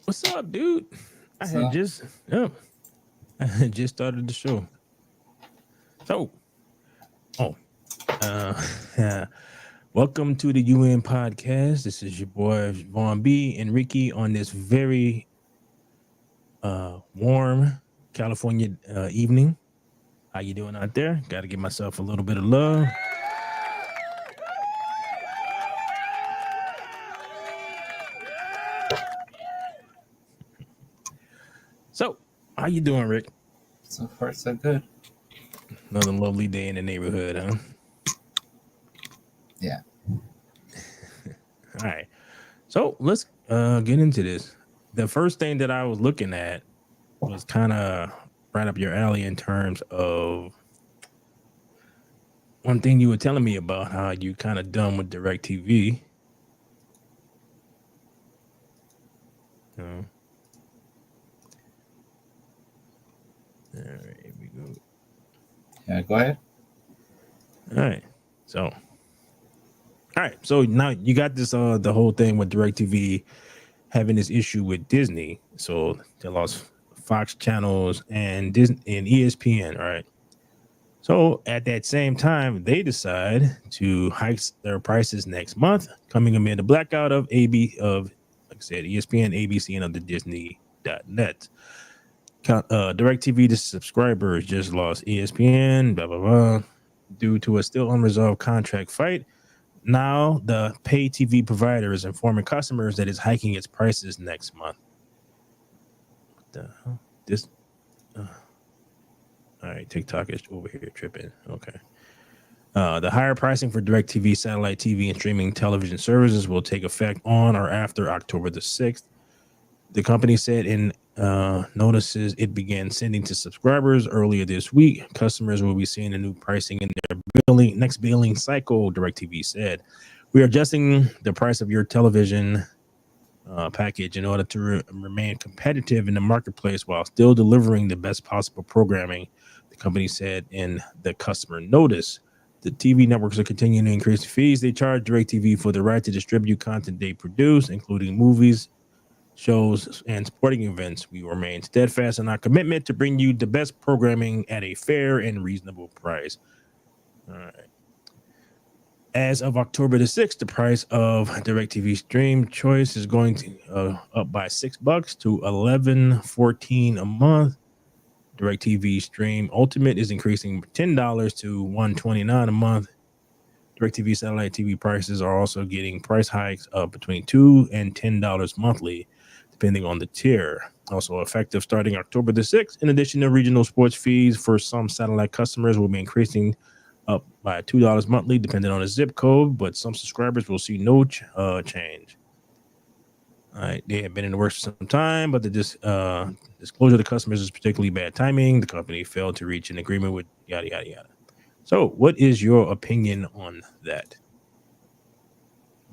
What's up, dude? I had So, just yeah, I had just started the show. So, oh, uh, yeah. Welcome to the UN podcast. This is your boy Vaughn B and Ricky on this very warm California evening. How you doing out there? Got to give myself a little bit of love. So, how you doing, Rick? so far so good. Another lovely day in the neighborhood, huh? Yeah. All right. So let's get into this. The first thing that I was looking at was kind of right up your alley in terms of one thing you were telling me about how you kind of done with DirecTV. Uh, all right, here we go. Yeah, go ahead. All right, so so now you got this the whole thing with DirecTV having this issue with Disney. So they lost Fox channels and Disney and ESPN. All right. So at that same time, they decide to hike their prices next month, coming amid a blackout of like I said, ESPN, ABC, and other Disney.net. DirecTV to subscribers just lost ESPN, blah blah blah, due to a still unresolved contract fight. Now the pay TV provider is informing customers that it's hiking its prices next month. What the hell? This. Uh, all right, TikTok is over here tripping. Okay. The higher pricing for DirecTV, satellite TV, and streaming television services will take effect on or after October the 6th. The company said in notices it began sending to subscribers earlier this week. Customers will be seeing the new pricing in their next billing cycle, DirecTV said. We are adjusting the price of your television package in order to remain competitive in the marketplace while still delivering the best possible programming, the company said in the customer notice. The TV networks are continuing to increase the fees they charge DirecTV for the right to distribute content they produce, including movies, shows, and sporting events. We remain steadfast in our commitment to bring you the best programming at a fair and reasonable price. All right. As of October the 6th, the price of DirecTV Stream Choice is going to up by $6 to 11.14 a month. DirecTV Stream Ultimate is increasing $10 to 129 a month. DirecTV satellite TV prices are also getting price hikes of between $2 and $10 monthly, depending on the tier. Also effective starting October the 6th, in addition to regional sports fees for some satellite customers will be increasing up by $2 monthly, depending on the zip code, but some subscribers will see no change. All right, they have been in the works for some time, but the disclosure to customers is particularly bad timing. The company failed to reach an agreement with yada yada yada. So, what is your opinion on that?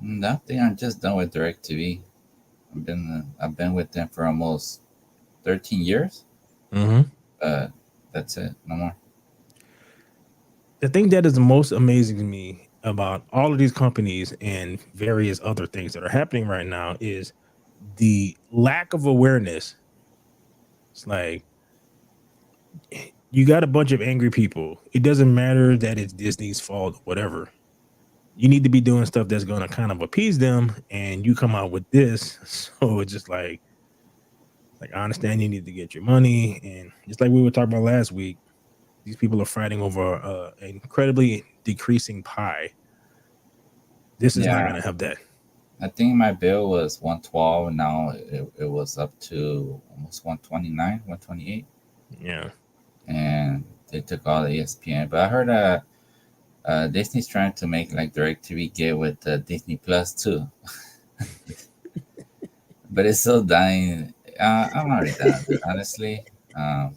Nothing. I'm just done with DirecTV. I've been with them for almost 13 years. Mm-hmm. That's it. No more. The thing that is the most amazing to me about all of these companies and various other things that are happening right now is the lack of awareness. It's like you got a bunch of angry people. It doesn't matter that it's Disney's fault, whatever. You need to be doing stuff that's going to kind of appease them, and you come out with this. So it's just like I understand you need to get your money, and just like we were talking about last week, these people are fighting over an incredibly decreasing pie. This is not going Yeah. to have that. I think my bill was 112. Now it was up to almost 129, 128. Yeah. And they took all the ESPN. But I heard Disney's trying to make like DirecTV get with Disney Plus too. But it's still dying. I'm already done with it, honestly. Um,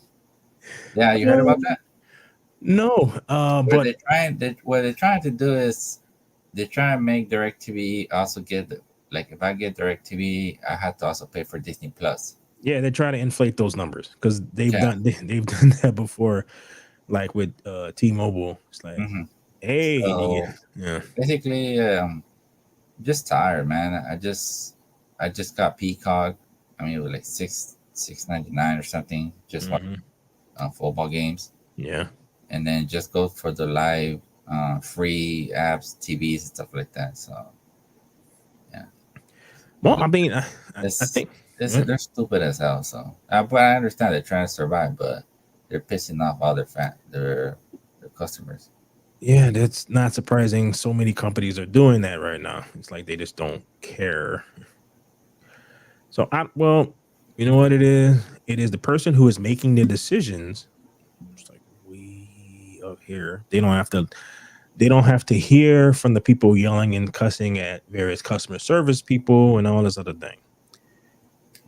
yeah, you heard about that? No, Where but what they're trying to do is they're trying to make DirecTV also get like if I get DirecTV, I have to also pay for Disney Plus. yeah, they try to inflate those numbers because they've Yeah. done they've done that before, like with T-Mobile. It's like, hmm hey, you So get yeah, basically, just tired, man. I just got Peacock. I mean, it was like $6.99 or something. Just watch Hmm. football games, Yeah. and then just go for the live free apps, TVs, and stuff like that. So yeah, Well, but I mean, I it's think. Yeah. they're stupid as hell. So, but I understand they're trying to survive, but they're pissing off all their customers. Yeah, that's not surprising. So many companies are doing that right now. It's like they just don't care. So well, you know what it is? It is the person who is making the decisions. It's like way up here. They don't have to hear from the people yelling and cussing at various customer service people and all this other thing.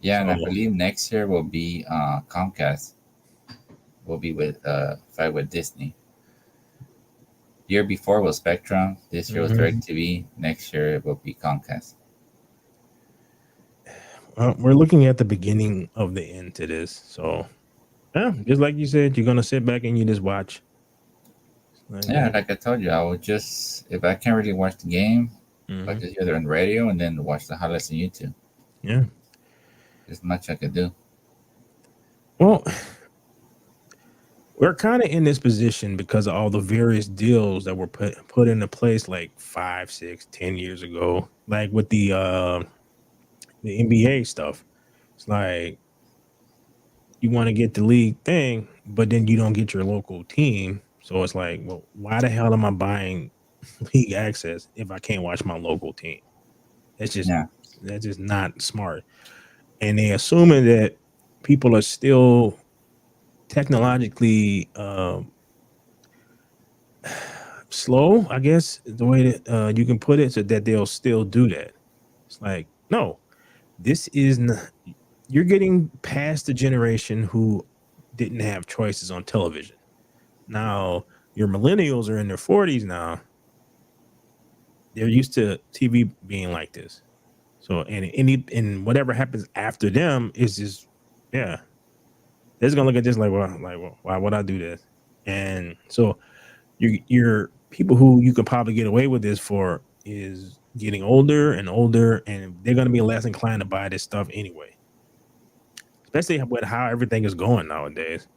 Yeah, and I So believe next year will be Comcast will be with fight with Disney. Year before was Spectrum. This year was mhm. DirecTV. Next year it will be Comcast. We're looking at the beginning of the end to this. So yeah, just like you said, you're gonna sit back and you just watch. Like, Yeah, like I told you, I would just if I can't really watch the game, I mhm. just hear it on the radio and then watch the highlights on YouTube. Yeah. There's much I could do. Well, we're kind of in this position because of all the various deals that were put into place like 5, 6, 10 years ago, like with the NBA stuff. It's like you want to get the league thing, but then you don't get your local team. So it's like, well, why the hell am I buying league access if I can't watch my local team? That's just Yeah, that's just not smart. And they assuming that people are still technologically slow, I guess the way that you can put it, so that they'll still do that. It's like, no, this is not, you're getting past the generation who didn't have choices on television. Now, your millennials are in their 40s now. They're used to TV being like this. So, and whatever happens after them is just, yeah, they're just gonna look at this like, well, why would I do this? And so your people who you could probably get away with this for is getting older and older, and they're going to be less inclined to buy this stuff anyway, especially with how everything is going nowadays.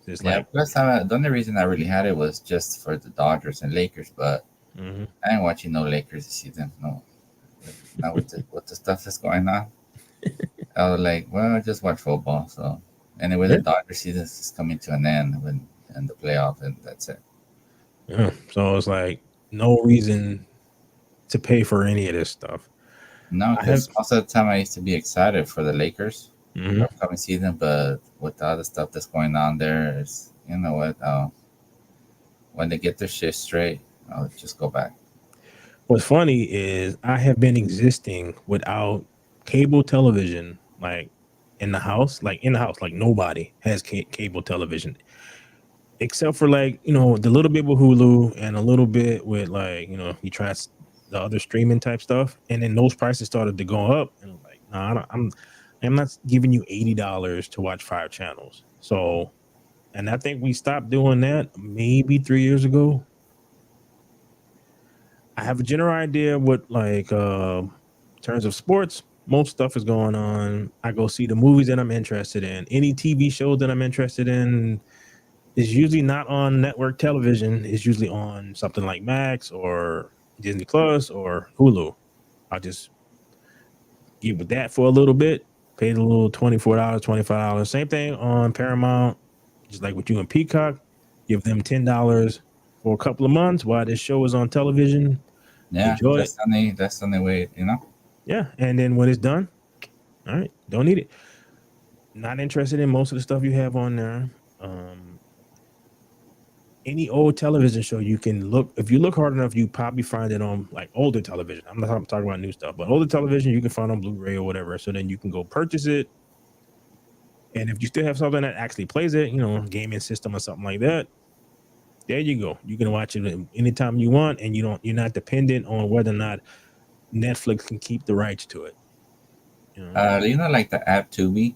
It's yeah. like, Plus, the only reason I really had it was just for the Dodgers and Lakers, but mhm. I ain't watching no Lakers this season. No, not with the stuff that's going on. I was like, well, I just watch football. So anyway, the Yeah, Dodger season is coming to an end when and the playoff, and that's it. yeah. So it's like no reason to pay for any of this stuff. No, I have, because most of the time I used to be excited for the Lakers mhm. upcoming season, but with the other stuff that's going on there, is you know what? When they get their shit straight, I'll just go back. What's funny is I have been existing without cable television, like in the house, like nobody has cable television except for like the little bit with Hulu and a little bit with like you try the other streaming type stuff, and then those prices started to go up, and I'm like, no, I'm not giving you $80 to watch 5 channels. So, and I think we stopped doing that maybe 3 years ago. I have a general idea what like in terms of sports. Most stuff is going on. I go see the movies that I'm interested in. Any TV shows that I'm interested in is usually not on network television. It's usually on something like Max or Disney Plus or Hulu. I'll just give with that for a little bit, pay the little $24, $25. Same thing on Paramount, just like with you and Peacock. Give them $10 for a couple of months while this show is on television. Yeah, Enjoy it. that's the only way, you know. Yeah. And then when it's done, all right, don't need it. Not interested in most of the stuff you have on there. Um, any old television show you can look, if you look hard enough, you probably find it on like older television. I'm not talking about new stuff, but older television you can find on Blu-ray or whatever. So then you can go purchase it. And if you still have something that actually plays it, gaming system or something like that, there you go. You can watch it anytime you want, and you're not dependent on whether or not Netflix can keep the rights to it. You know? Like the app Tubi,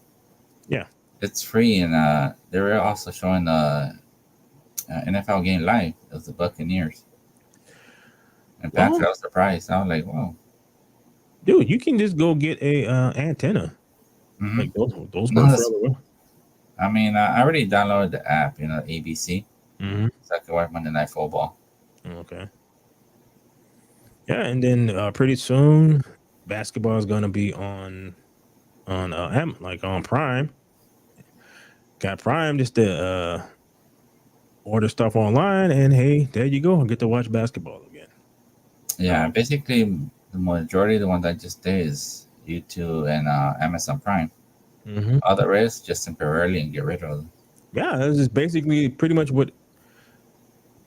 Yeah. it's free, and they were also showing NFL game live. It was the Buccaneers and Panthers. Well, I was surprised. I was like, whoa, dude, you can just go get a antenna. Hmm. Like those No, work fairly well. I mean, I already downloaded the app, ABC, Hmm. so I can watch Monday Night Football. Okay. Yeah, and then pretty soon basketball is gonna be on like on Prime. Got Prime just to order stuff online, and hey, there you go. I get to watch basketball again. Yeah, So, basically, the majority of the ones I just did is YouTube and Amazon Prime. mhm. All the rest, just temporarily and get rid of them. Yeah, this is basically pretty much what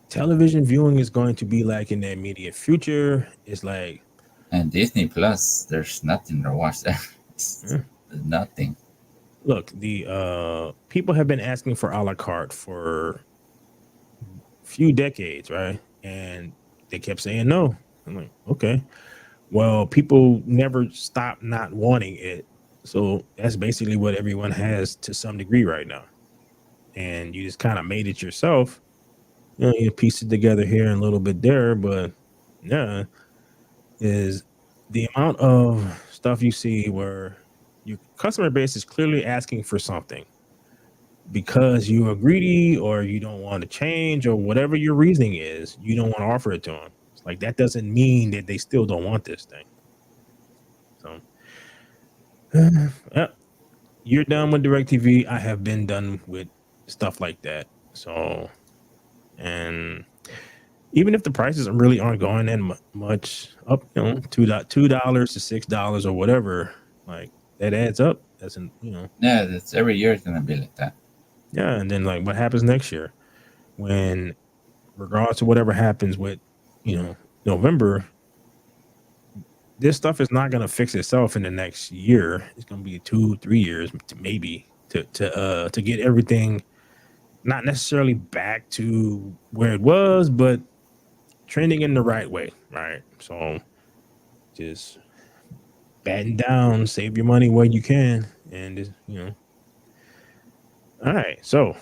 television viewing is going to be like in the immediate future. It's like, And Disney Plus, there's nothing to watch there. It's eh, nothing. look, the people have been asking for a la carte for few decades, right? And they kept saying no. I'm like, okay. Well, people never stop not wanting it. So that's basically what everyone has to some degree right now. And you just kind of made it yourself. You piece it together here and a little bit there, but yeah, is the amount of stuff you see where your customer base is clearly asking for something because you are greedy or you don't want to change or whatever your reasoning is, you don't want to offer it to them. It's like that doesn't mean that they still don't want this thing. So yeah, you're done with DirecTV. I have been done with stuff like that. So, and even if the prices really aren't going that much up, $2 to $6 or whatever, like that adds up. That's Yeah, it's every year it's gonna be like that. yeah. And then like what happens next year when, regardless of whatever happens with, November, this stuff is not going to fix itself in the next year. It's going to be 2, 3 years maybe to get everything not necessarily back to where it was, but trending in the right way, right? So just batten down, save your money where you can, and All right. So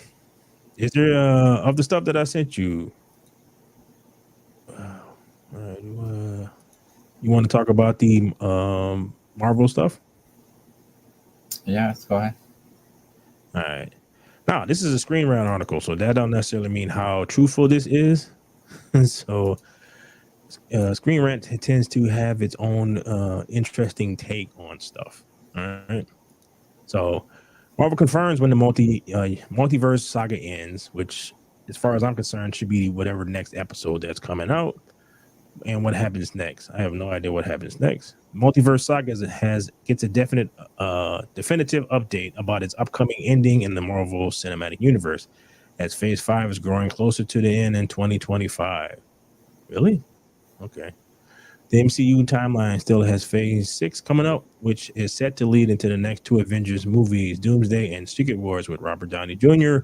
is there of the stuff that I sent you? All right, you want to talk about the Marvel stuff? Yeah, let's go ahead. All right. Now, this is a Screen Rant article, so that don't necessarily mean how truthful this is. So, Screen Rant tends to have its own interesting take on stuff. All right. So, Marvel confirms when the multiverse saga ends, which, as far as I'm concerned, should be whatever next episode that's coming out. And what happens next? I have no idea what happens next. Multiverse Saga gets a definitive update about its upcoming ending in the Marvel Cinematic Universe, as Phase 5 is growing closer to the end in 2025. Really? Okay. The MCU timeline still has Phase 6 coming up, which is set to lead into the next two Avengers movies, Doomsday and Secret Wars, with Robert Downey Jr.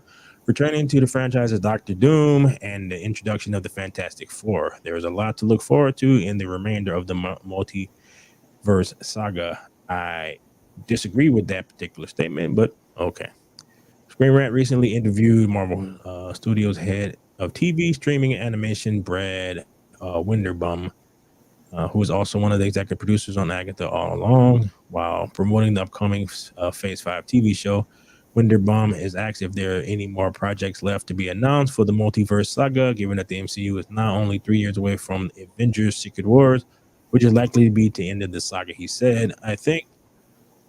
returning to the franchise as Doctor Doom and the introduction of the Fantastic Four. There is a lot to look forward to in the remainder of the multiverse saga. I disagree with that particular statement, but okay. Screen Rant recently interviewed Marvel Studios head of TV, streaming, and animation, Brad Winderbum, who is also one of the executive producers on Agatha all along. While promoting the upcoming Phase 5 TV show, Winterbomb is asked if there are any more projects left to be announced for the multiverse saga, given that the MCU is now only 3 years away from Avengers Secret Wars, which is likely to be the end of the saga. He said, I think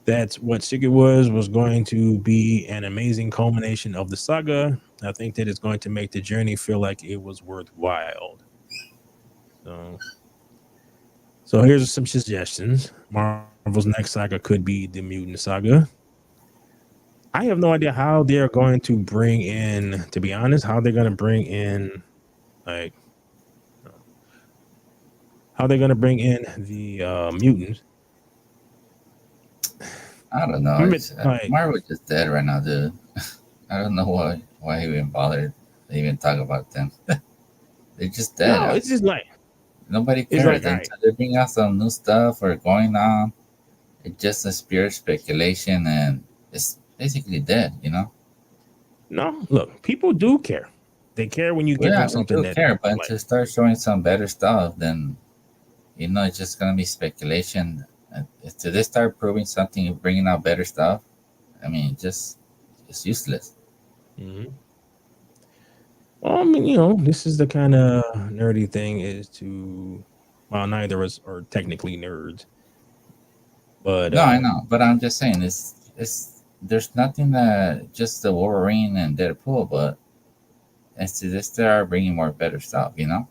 that's what Secret Wars was going to be, an amazing culmination of the saga. I think that it's going to make the journey feel like it was worthwhile. So here's some suggestions. Marvel's next saga could be the Mutant Saga. I have no idea how they're going to bring in, to be honest, how they're going to bring in, like, how they're going to bring in the mutants. I don't know. Remember, It's like, Marvel just dead right now, dude. I don't know why he even bothered to even talk about them. They're just dead. no, it's just like, Nobody it's cares like, all right, until they bring out some new stuff or going on. It's just a pure speculation, and it's basically dead. no, look, people do care. They care when you Well, give them yeah, we something do that, care, but like, to start showing some better stuff, then it's just gonna be speculation, Till they start proving something, bringing out better stuff. I mean, just it's useless. Mhm. Well, I mean, this is the kind of nerdy thing is to, well, neither of us are technically nerds, but No, I know, but I'm just saying it's there's nothing that just the Wolverine and Deadpool, but it's to this they are bringing more better stuff, you know?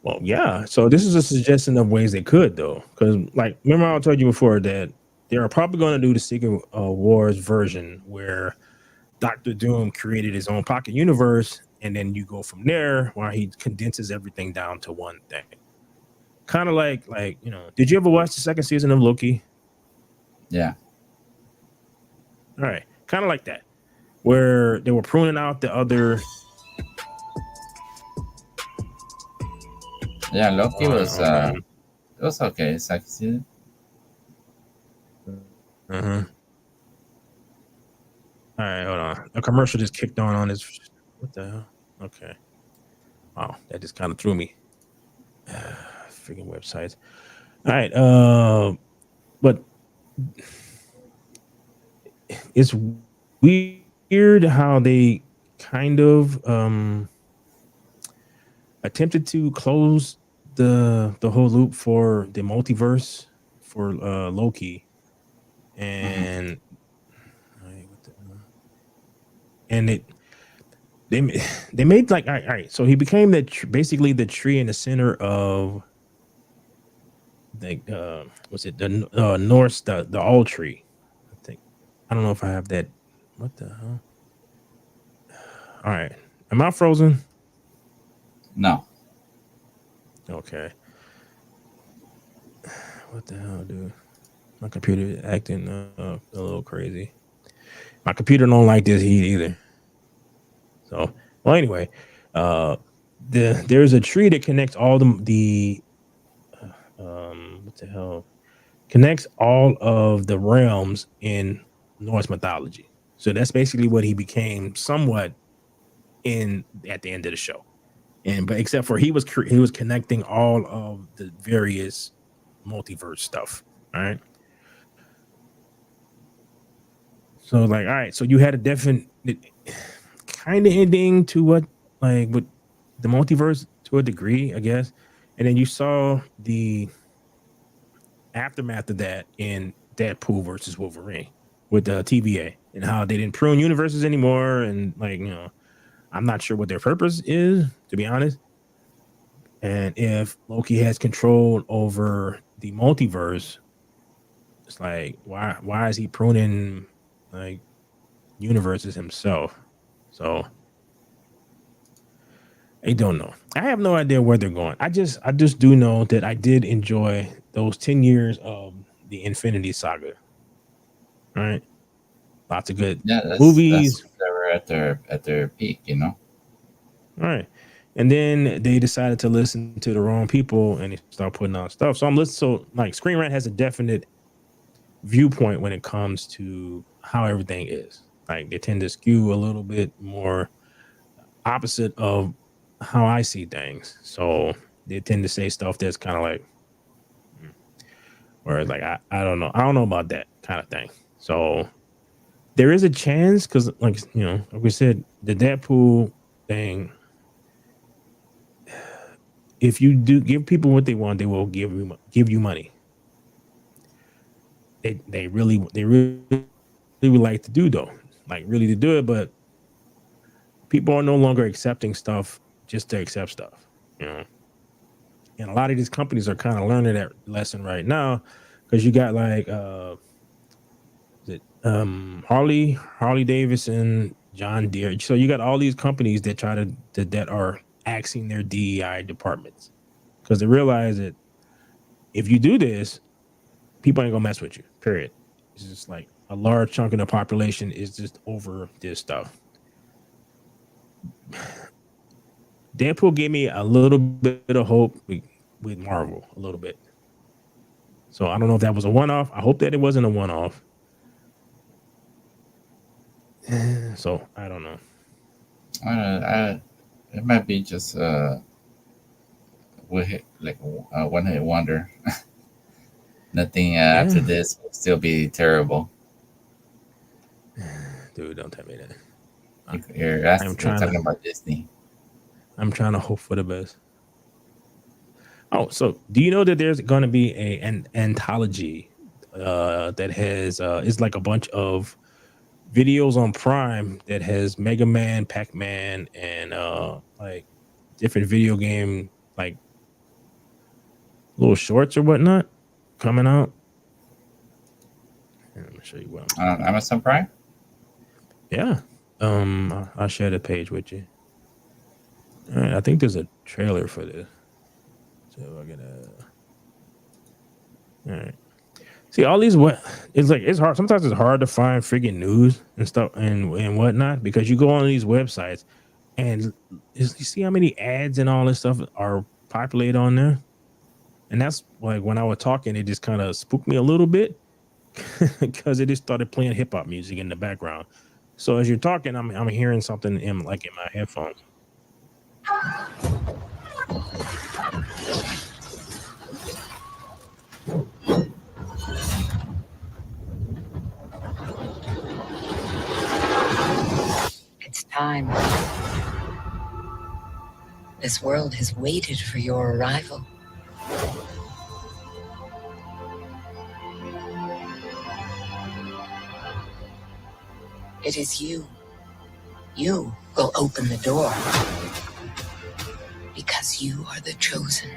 well, yeah. So this is a suggestion of ways they could, though, because like, remember I told you before that they are probably going to do the Secret Wars version where Doctor Doom created his own pocket universe, and then you go from there while he condenses everything down to one thing. Kind of like did you ever watch the second season of Loki? Yeah, All right, kind of like that, where they were pruning out the other yeah. Loki was on. it was okay. It's like Uh-huh. All right, hold on. A commercial just kicked on his. What the hell? Okay. Wow, that just kind of threw me. Freaking websites. All right. But it's weird how they kind of attempted to close the whole loop for the multiverse for Loki, mhm. and what the, and they they made like all right, so he became basically the tree in the center of like what's it the Norse the all tree. I think I don't know if I have that. What the hell? All right, am I frozen? No, Okay. What the hell, dude? My computer acting a little crazy. My computer don't like this heat either. So, well, anyway, uh, there's a tree that connects all the what the hell connects all of the realms in Norse mythology. So that's basically what he became somewhat in at the end of the show. And but except for he was connecting all of the various multiverse stuff. All right. So like, all right, so you had a definite kind of ending to what like with the multiverse to a degree, I guess. And then you saw the aftermath of that in Deadpool versus Wolverine with the TVA and how they didn't prune universes anymore. And like, I'm not sure what their purpose is, to be honest. And if Loki has control over the multiverse, it's like why is he pruning like universes himself? So I don't know. I have no idea where they're going. I just do know that I did enjoy those 10 years of the Infinity Saga. All right. Lots of good yeah, that's movies. when they were at their peak, you know. All right. And then they decided to listen to the wrong people and they start putting out stuff. So I'm listening. So like Screen Rant has a definite viewpoint when it comes to how everything is. Like they tend to skew a little bit more opposite of how I see things. So they tend to say stuff that's kind of like, hmm, whereas like I don't know. I don't know about that kind of thing. So there is a chance because like like we said, the Deadpool thing, if you do give people what they want, they will give you money. They really would like to do though, like really to do it, but people are no longer accepting stuff just to accept stuff, you know. And a lot of these companies are kind of learning that lesson right now because you got like Harley Davidson, John Deere. So you got all these companies that that are axing their DEI departments because they realize that if you do this, people ain't gonna mess with you. Period. It's just like a large chunk of the population is just over this stuff. Deadpool gave me a little bit of hope with Marvel, a little bit. So I don't know if that was a one off. I hope that it wasn't a one off. So I don't know. It might be just like a one hit wonder. Nothing Yeah, after this will still be terrible. dude, don't tell me that. I'm You're trying to. talking about Disney. I'm trying to hope for the best. Oh, so do you know that there's going to be an anthology that has it's like a bunch of videos on Prime that has Mega Man, Pac Man, and like different video game like little shorts or whatnot coming out. Let me show you what I'm talking about. Amazon Prime. Yeah, I'll share the page with you. All right, I think there's a trailer for this, so we're gonna. All right. See all these what it's like it's hard sometimes it's hard to find freaking news and stuff and whatnot because you go on these websites and you see how many ads and all this stuff are populated on there. And that's like when I was talking, it just kind of spooked me a little bit because it just started playing hip hop music in the background. So as you're talking, I'm hearing something in my headphones. It's time. This world has waited for your arrival. It is you. You will open the door. Because you are the chosen.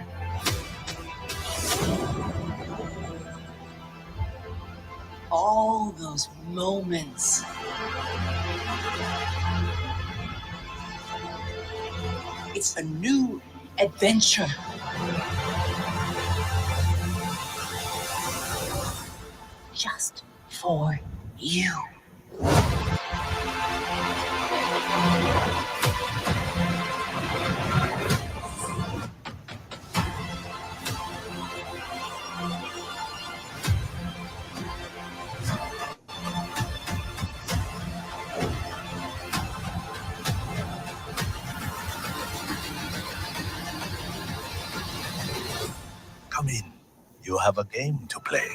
All those moments. It's a new adventure. Just for you. Come in. You have a game to play.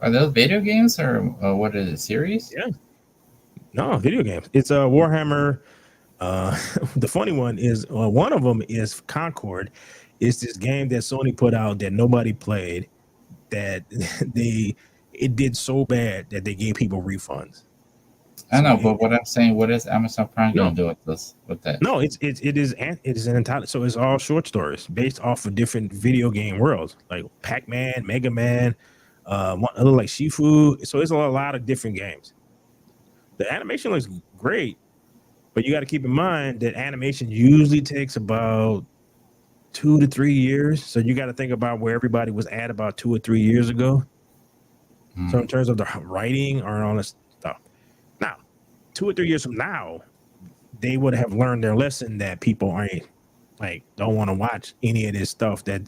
Are those video games or what is it? Series? Yeah. No, video games. It's a Warhammer. The funny one is one of them is Concord. It's this game that Sony put out that nobody played. That it did so bad that they gave people refunds. I know, but what I'm saying, what is Amazon Prime No. going to do with this? With that? No, it is an entire. So it's all short stories based off of different video game worlds, like Pac-Man, Mega Man, one other like Shifu. So it's a lot of different games. The animation looks great, but you got to keep in mind that animation usually takes about 2 to 3 years. So you got to think about where everybody was at about 2 or 3 years ago. So in terms of the writing or all this stuff, now 2 or 3 years from now, they would have learned their lesson that people aren't like don't want to watch any of this stuff that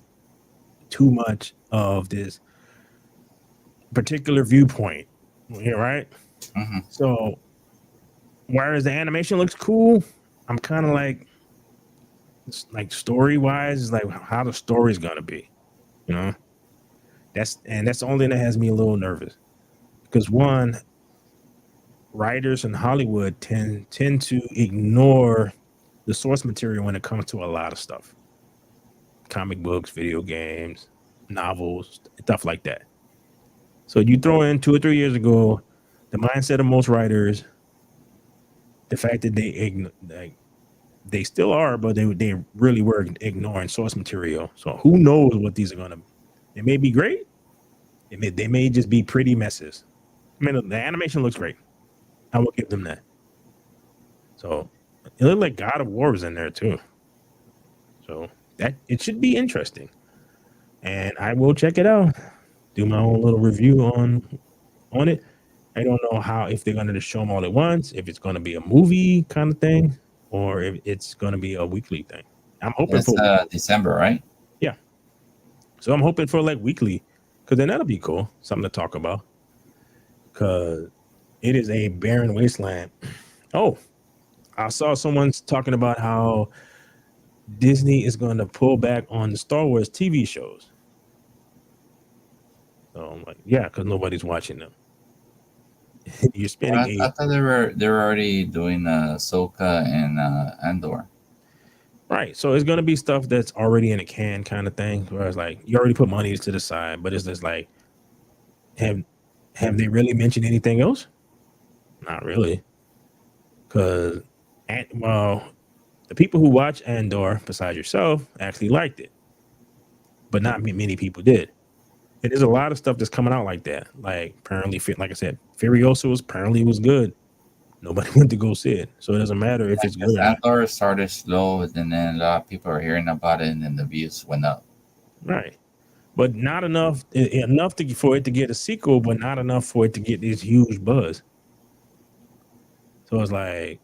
too much of this particular viewpoint. Yeah, right. Mm-hmm. So whereas the animation looks cool, I'm kind of like story wise, like how the story's gonna be, you know. That's the only thing that has me a little nervous because one, writers in Hollywood tend to ignore the source material when it comes to a lot of stuff, comic books, video games, novels, stuff like that. So you throw in 2 or 3 years ago, the mindset of most writers, the fact that they still are, but they really were ignoring source material. So who knows what these are gonna? They may be great. They may just be pretty messes. I mean, the animation looks great. I will give them that. So it looked like God of War was in there too. So that it should be interesting, and I will check it out. Do my own little review on it. I don't know if they're going to just show them all at once, if it's going to be a movie kind of thing, or if it's going to be a weekly thing. I'm hoping It's December, right? Yeah. So I'm hoping for like weekly, because then that'll be cool, something to talk about. Because It is a barren wasteland. Oh, I saw someone talking about how Disney is going to pull back on the Star Wars TV shows. So I'm like, yeah, because nobody's watching them. You're spending I thought they were already doing Ahsoka and Andor. right. So it's going to be stuff that's already in a can kind of thing. Where it's like you already put money to the side, but it's just like, have they really mentioned anything else? Not really, because well, the people who watch Andor, besides yourself, actually liked it, but not many people did. And there's a lot of stuff that's coming out like that. Like apparently, like I said, Furiosa was good. Nobody went to go see it, so it doesn't matter if it's Because good or not. Andor started slow, and then a lot of people are hearing about it, and then the views went up. Right. But not enough for it to get a sequel, but not enough for it to get this huge buzz. So it's like,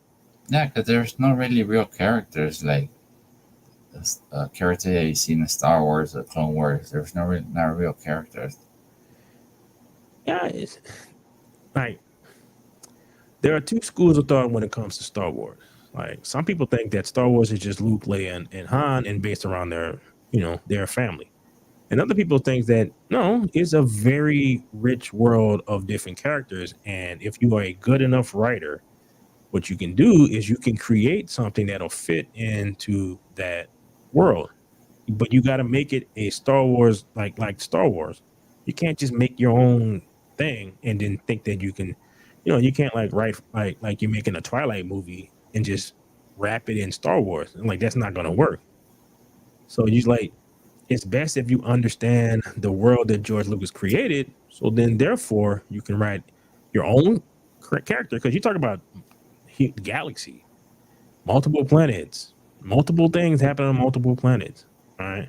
Yeah, because there's no really real characters like a character that you see in Star Wars or Clone Wars. There's not real characters. yeah, it's like there are two schools of thought when it comes to Star Wars. Like some people think that Star Wars is just Luke, Leia, and Han, and based around their family. And other people think that no, it's a very rich world of different characters. And if you are a good enough writer, what you can do is you can create something that'll fit into that world. But you got to make it a Star Wars like Star Wars. You can't just make your own thing and then think that you can, you can't like write like you're making a Twilight movie and just wrap it in Star Wars. And like that's not gonna work. So you like it's best if you understand the world that George Lucas created. So then, therefore, you can write your own character because you talk about galaxy, multiple planets, multiple things happen on multiple planets. All right,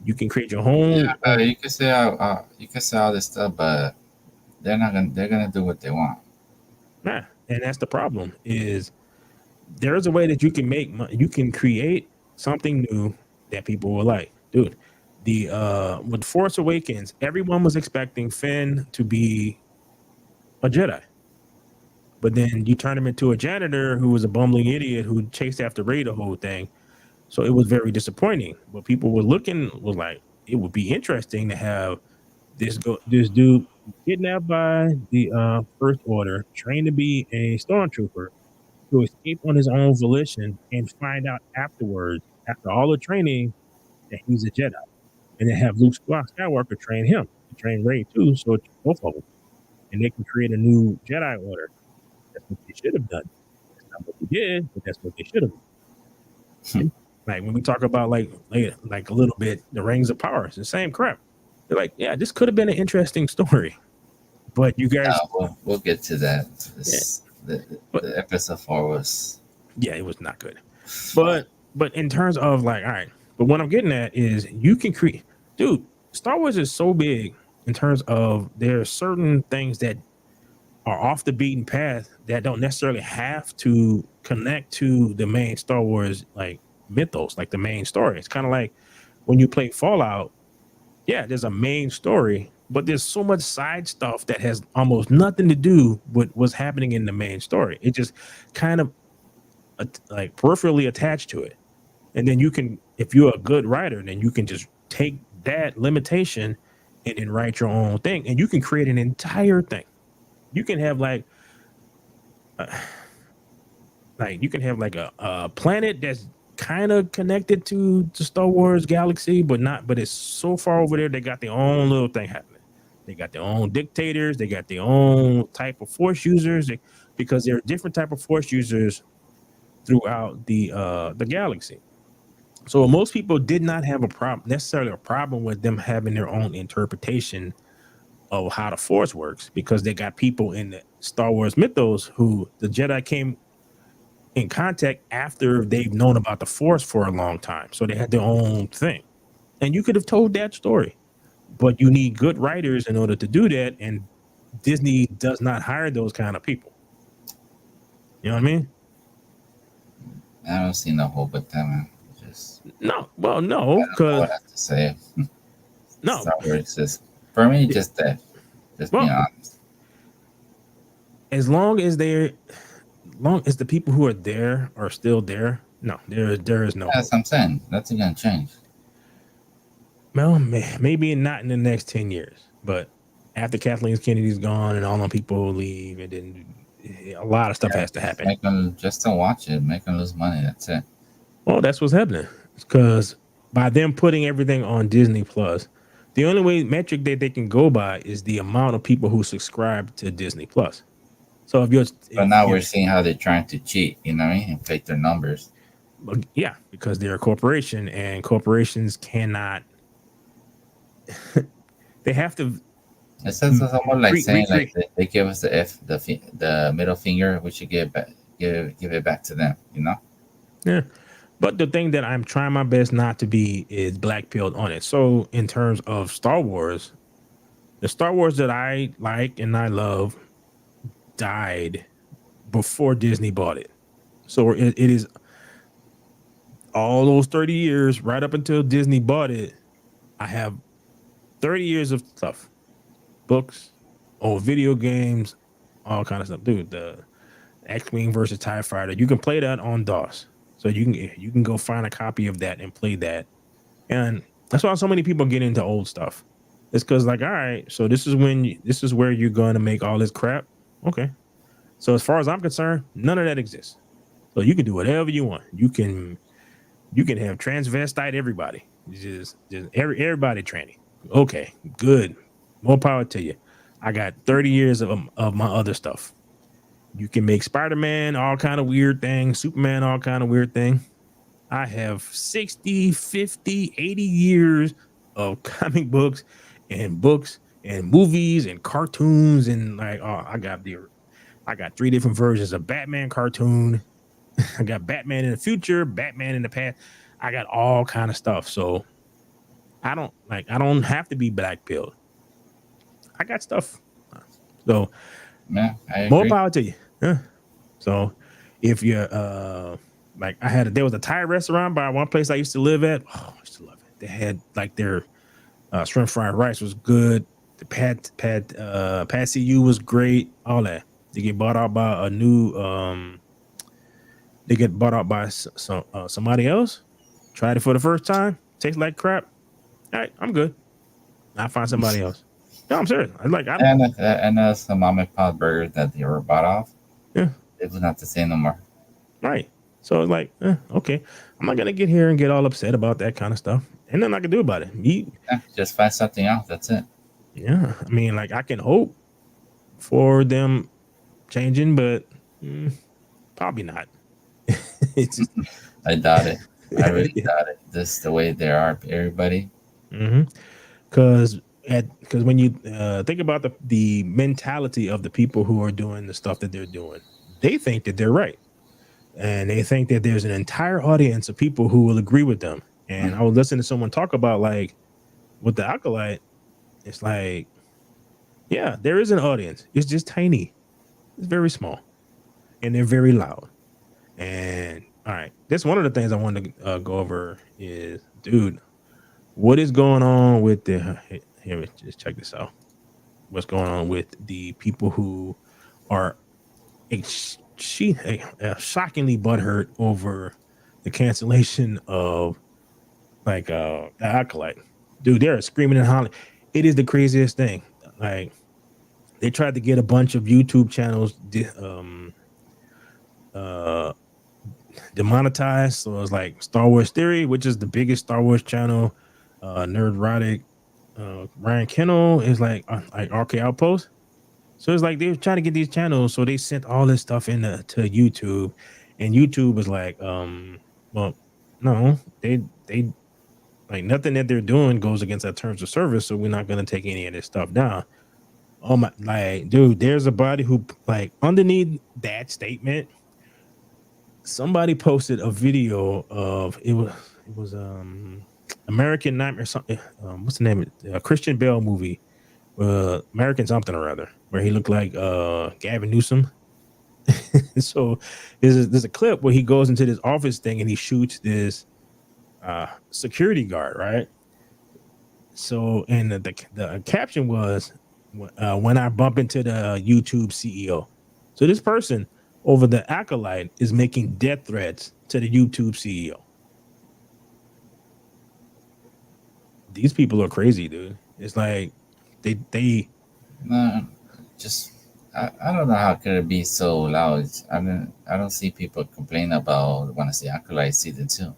you can create your own. Yeah, you can say all this stuff, but they're gonna do what they want. Yeah, and that's the problem. Is there's a way that you can create something new that people will like, dude. With Force Awakens, everyone was expecting Finn to be a Jedi. But then you turn him into a janitor who was a bumbling idiot who chased after Rey the whole thing. So it was very disappointing. But people was like, it would be interesting to have this dude kidnapped by the First Order, trained to be a stormtrooper, to escape on his own volition and find out afterwards, after all the training, that he's a Jedi. And then have Luke Skywalker train him, to train Rey too, so it's both of them. And they can create a new Jedi Order. That's what they should have done. That's not what they did, but that's what they should have done. Like when we talk about like a little bit the Rings of Power, it's the same crap. They're like, yeah, this could have been an interesting story, but you guys, We'll get to that. But- The episode 4 was yeah, it was not good. But in terms of like, all right, but what I'm getting at is you can create, dude. Star Wars is so big in terms of there are certain things that are off the beaten path that don't necessarily have to connect to the main Star Wars like mythos, like the main story. It's kind of like when you play Fallout. Yeah, there's a main story, but there's so much side stuff that has almost nothing to do with what's happening in the main story. It just kind of like peripherally attached to it. And then you can, if you're a good writer, then you can just take that limitation and then write your own thing, and you can create an entire thing. You can have like you can have like a planet that's kind of connected to the Star Wars galaxy, but it's so far over there. They got their own little thing happening. They got their own dictators. They got their own type of force users because there are different type of force users throughout the galaxy. So most people did not have necessarily a problem with them having their own interpretation of how the force works, because they got people in the Star Wars mythos who the Jedi came in contact after they've known about the force for a long time. So they had their own thing. And you could have told that story, but you need good writers in order to do that. And Disney does not hire those kind of people. You know what I mean? I don't see no hope with them. Man. Just no, because what I have to say. No, Star Wars just for me, just that. Just being honest. as long as the people who are there are still there, no, there is no That's hope. what I'm saying. Nothing gonna change. Well, maybe not in the next 10 years, but after Kathleen Kennedy's gone and all the people leave, and then a lot of stuff Yeah, has to just happen. make them just don't watch it. Make them lose money. That's it. Well, that's what's happening because by them putting everything on Disney Plus, the only way metric that they can go by is the amount of people who subscribe to Disney Plus. So But if now you're we're seeing how they're trying to cheat. You know what I mean? And fake their numbers. yeah, because they're a corporation and corporations cannot they have to It's almost like saying like recreate. they give us the middle finger. We should give it back to them. You know? Yeah. But the thing that I'm trying my best not to be is black pilled on it. So in terms of Star Wars, the Star Wars that I like and I love died before Disney bought it. So it is all those 30 years right up until Disney bought it. I have 30 years of stuff, books, old video games, all kind of stuff. Dude, the X-Wing versus TIE Fighter, you can play that on DOS. So you can go find a copy of that and play that. And that's why so many people get into old stuff. It's because like, all right, so this is where you're going to make all this crap. Okay. So as far as I'm concerned, none of that exists. So you can do whatever you want. You can have transvestite everybody. Just everybody training. Okay, good. More power to you. I got 30 years of my other stuff. You can make Spider-Man all kind of weird things, Superman all kind of weird thing. I have 60, 50, 80 years of comic books and movies and cartoons and like I got 3 different versions of Batman cartoon. I got Batman in the future, Batman in the past. I got all kind of stuff. So I don't have to be black pilled. I got stuff. So Yeah, I more agree. power to you. Yeah. So if you're like there was a Thai restaurant by one place I used to live at. Oh, I used to love it. They had like their shrimp fried rice was good. The Pat CU was great. All that. They get bought out by a new they get bought out by somebody else. Tried it for the first time. Tastes like crap. All right, I'm good. I'll find somebody else. No, I'm serious. And some mom and pop burgers that they were bought off. Yeah, It was not the same no more. right. So it's like, okay. I'm not gonna get here and get all upset about that kind of stuff. And nothing I can do about it. Yeah, just find something else. That's it. Yeah. I mean, like I can hope for them changing, but probably not. It's just I doubt it. I really doubt it. This is the way they are, everybody. because when you think about the mentality of the people who are doing the stuff that they're doing, they think that they're right, and they think that there's an entire audience of people who will agree with them. And I was listening to someone talk about like with the Acolyte, it's like, yeah, there is an audience. It's just tiny. It's very small, and they're very loud. And all right, that's one of the things I wanted to go over is, dude, what is going on with the here? Just check this out. What's going on with the people who are shockingly butthurt over the cancellation of like the Acolyte? Dude, they're screaming and hollering. It is the craziest thing. Like they tried to get a bunch of YouTube channels demonetized. So it was like Star Wars Theory, which is the biggest Star Wars channel. Nerdrotic, Ryan Kennel is like RK Outpost. So it's like they're trying to get these channels. So they sent all this stuff to YouTube, and YouTube was like, well, no, they like nothing that they're doing goes against our terms of service. So we're not going to take any of this stuff down. Oh my, like, dude, there's a body who like underneath that statement, somebody posted a video of it was American Nightmare something. What's the name of it? Christian Bale movie, American something or other, where he looked like Gavin Newsom. So there's a clip where he goes into this office thing and he shoots this security guard, right? So and the caption was when I bump into the YouTube CEO. So this person over the Acolyte is making death threats to the YouTube CEO. These people are crazy, dude. It's like they No, just I don't know how could it be so loud. I don't see people complain about want to see Acolyte season 2.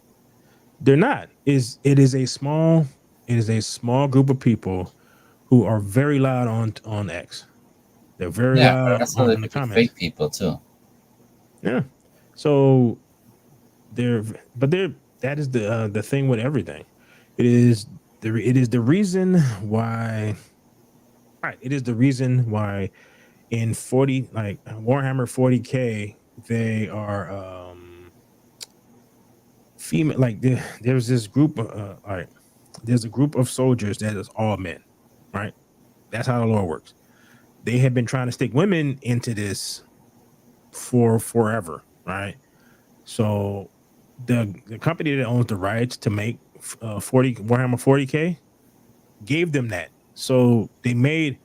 they're not. It is a small group of people who are very loud on X. They're very Yeah, but loud also there in the could be comments. fake people too. Yeah. So they're but they're that is the thing with everything. It is the reason why right. It is the reason why in 40 like Warhammer 40K they are female like there's this group all right. There's a group of soldiers that is all men, right? That's how the lore works. They have been trying to stick women into this for forever, right? So the company that owns the rights to make 40 Warhammer 40K gave them that. So they made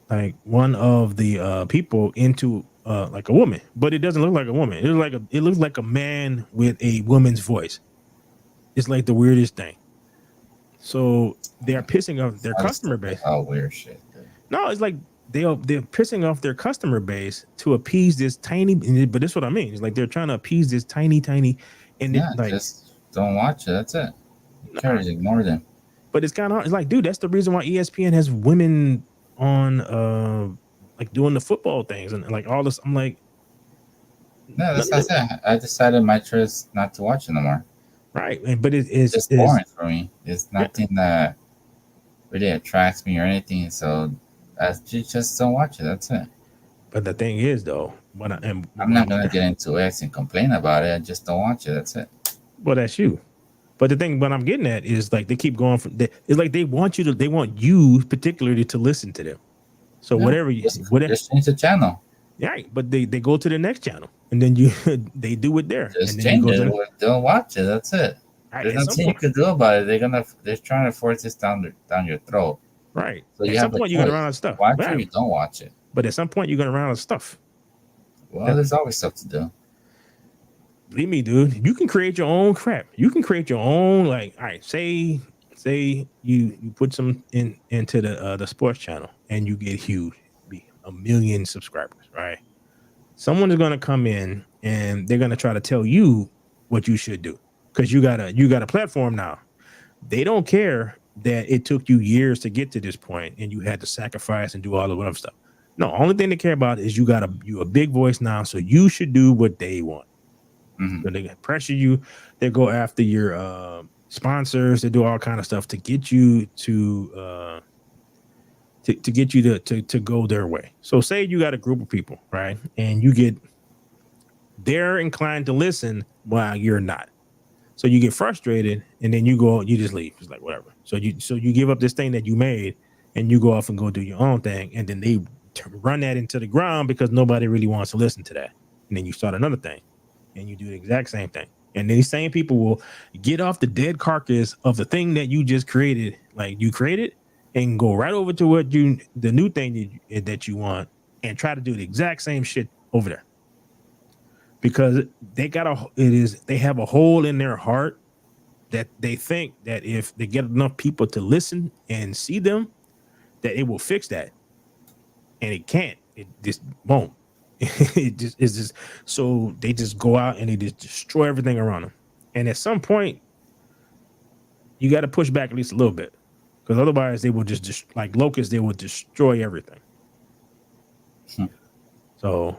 like one of the people into like a woman, but it doesn't look like a woman. It looks like a man with a woman's voice. It's like the weirdest thing. So they're pissing off their I just customer think that's base. all weird shit. Dude. No, it's like they're pissing off their customer base to appease this tiny. But that's what I mean. It's like they're trying to appease this tiny, and it Yeah, like just don't watch it. That's it. Who nah, cares? Ignore them. but it's kind of it's like, dude, that's the reason why ESPN has women on like doing the football things and like all this. I'm like, No, none that's of not them, it. I decided my choice not to watch it no more. right? But it It's just is boring for me. It's nothing that really attracts me or anything. So I just don't watch it. That's it. but the thing is though, I'm not gonna get into X and complain about it. I just don't watch it. That's it. well, that's you. But the thing, what I'm getting at is like they keep going from. It's like they want you particularly to listen to them. So No, whatever, just change the channel. right? But they go to the next channel, and then you they do it there, Just and then you change go it. to Or don't watch it. That's it. right, There's at some nothing you point, can do about it. They're trying to force this down your throat. right? So At you some have a point, you're gonna run choice. out of stuff. Watch it or Right. you don't watch it. But at some point, you're gonna run out of stuff. Well, there's always stuff to do. Believe me, dude. You can create your own crap. You can create your own like. All right, say you put some into the sports channel and you get huge, be 1 million subscribers, right? Someone is going to come in and they're going to try to tell you what you should do because you got a platform now. They don't care that it took you years to get to this point and you had to sacrifice and do all the other stuff. No, only thing they care about is you a big voice now, so you should do what they want. Mm-hmm. So they pressure you. They go after your sponsors. They do all kind of stuff to get you to get you to go their way. So say you got a group of people, right? And they're inclined to listen while you're not. So you get frustrated and then you just leave. It's like whatever. So you give up this thing that you made and you go off and go do your own thing. And then they run that into the ground because nobody really wants to listen to that. And then you start another thing and you do the exact same thing. And these same people will get off the dead carcass of the thing that you just created, like you created, and go right over to the new thing that you want and try to do the exact same shit over there. Because they have a hole in their heart that they think that if they get enough people to listen and see them, that it will fix that. And it can't. It just won't. It's just so they just go out and they just destroy everything around them. And at some point, you got to push back at least a little bit, because otherwise they will just like locusts. They will destroy everything. So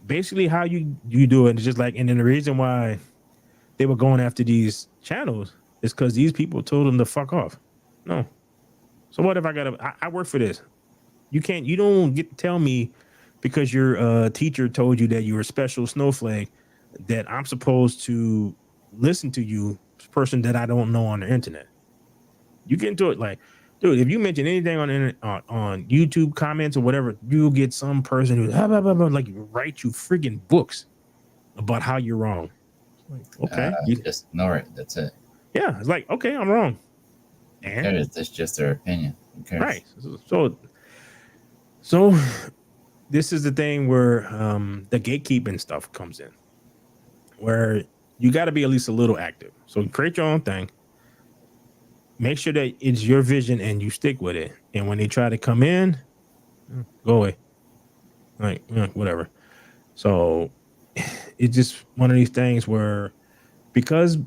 basically, how you do it is just like, and then the reason why they were going after these channels is because these people told them to fuck off. No. So what if I work for this? You don't get to tell me because your teacher told you that you're a special snowflake that I'm supposed to listen to you, person that I don't know on the internet. You get into it like, dude, if you mention anything on the internet, on YouTube comments or whatever, you'll get some person who's like write you friggin' books about how you're wrong. Like, okay, Just ignore it. That's it. Yeah, it's like, okay, I'm wrong. And It's just their opinion. Who cares? right. So this is the thing where the gatekeeping stuff comes in, where you got to be at least a little active. So create your own thing. Make sure that it's your vision and you stick with it. And when they try to come in, go away. Like, whatever. So it's just one of these things where because